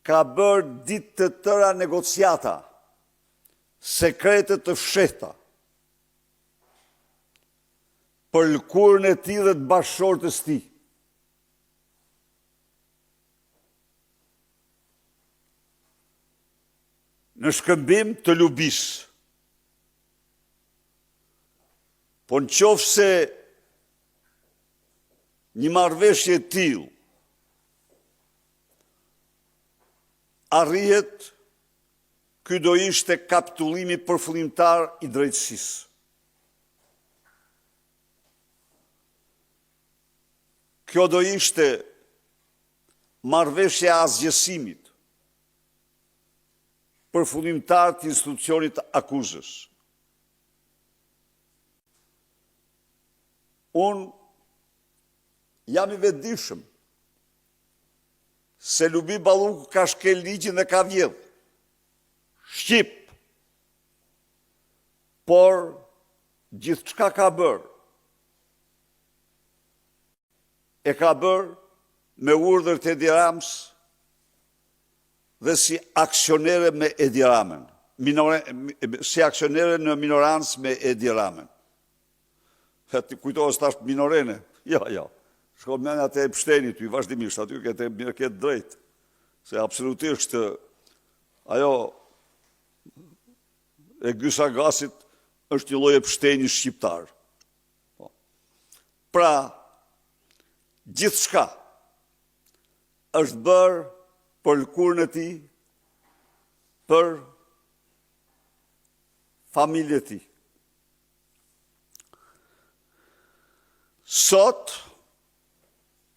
ka bërë ditë të tëra negociata, sekrete të fshehta, për lëkurën e tij dhe të bashkëshortës tij. Në shkëmbim të lubis. Po në qoftë se një marrëveshje e tillë arrihet, ky do ishte kapitullimi përfullimtar i drejtësisë. Kjo do ishte marrëveshja e asgjësimit përfullimtar të institucionit akuzës. Unë jam i vetëdijshëm se Lubi Balluku ka shkel ligjin dhe ka vjedh. Shqip. Por gjithçka ka bërë. E ka bërë me urdhër të Edi Ramës dhe si aksionere me Edi Ramën. Si aksionere në minorancë me Edi Ramën. Ti kujtohet tash minorene? Ja. Shko me atë e pështenit, i vazhdimisht, aty këtë drejt. Se absolutisht, ajo e Gysa Gasit është një lloj e pështenit shqiptar. Pra, gjithçka është bërë për lëkurën e tij, për familjen e tij. Sot,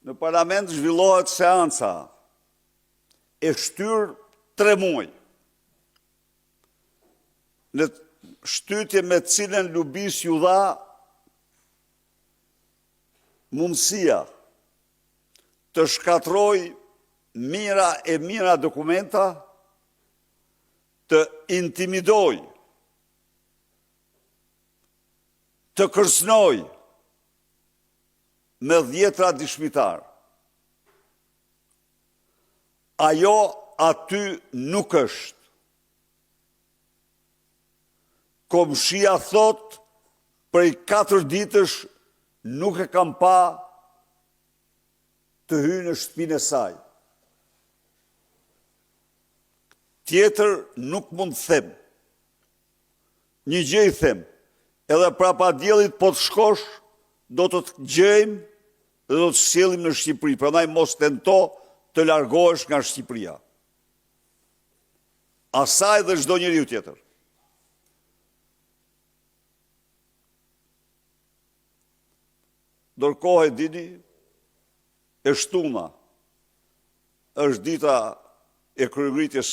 në parlament zhvillohet seanca e shtyr 3 muaj. Në shtytje me cilën Lubis ju dha mundësia të shkatroj mira dokumenta, të intimidoj, të kërcënoj me 10 dëshmitar. Ajo aty nuk është. Komshia thot, prej 4 ditësh nuk e kam pa të hyjë në shtëpinë e saj. Tjetër nuk mund të them. Një gjë i them, edhe prapa diellit po të shkosh, do të të gjejmë dhe do të sjellim në Shqipëri. Prandaj mos tento të largohesh nga Shqipëria. Asaj dhe çdo njeriu tjetër. Ndërkohë e dini, e shtuna është dita e kryengritjes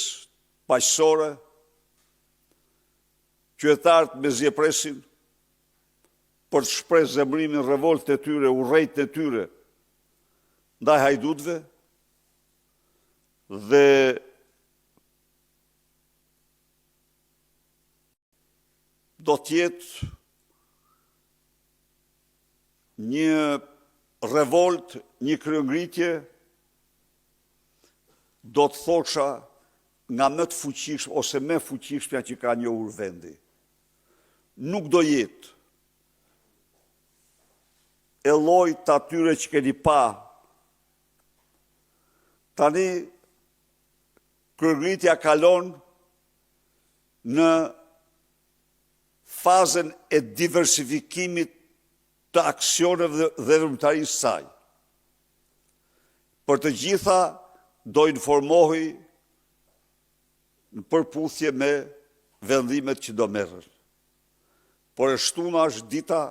paqësore, qytetarët me zjepresin për të shprehë zemrimin, revoltën e tyre, urrejtën e tyre ndaj hajdutëve dhe do t'jetë një revolt, një kryengritje, do të thosha nga më të fuqishme ose më fuqishmja që ka njohur vendi. Nuk do jetë e llojit të atyre që keni pa. Tani kryengritja kalon në fazën e diversifikimit të aksioneve dhe veprimtarisë saj. Për të gjitha do informohej në përputhje me vendimet që do merren. Por e shtuna është dita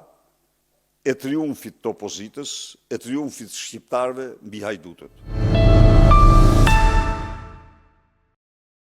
e triumfit të opozitës, e triumfit shqiptarëve mbi hajdutët.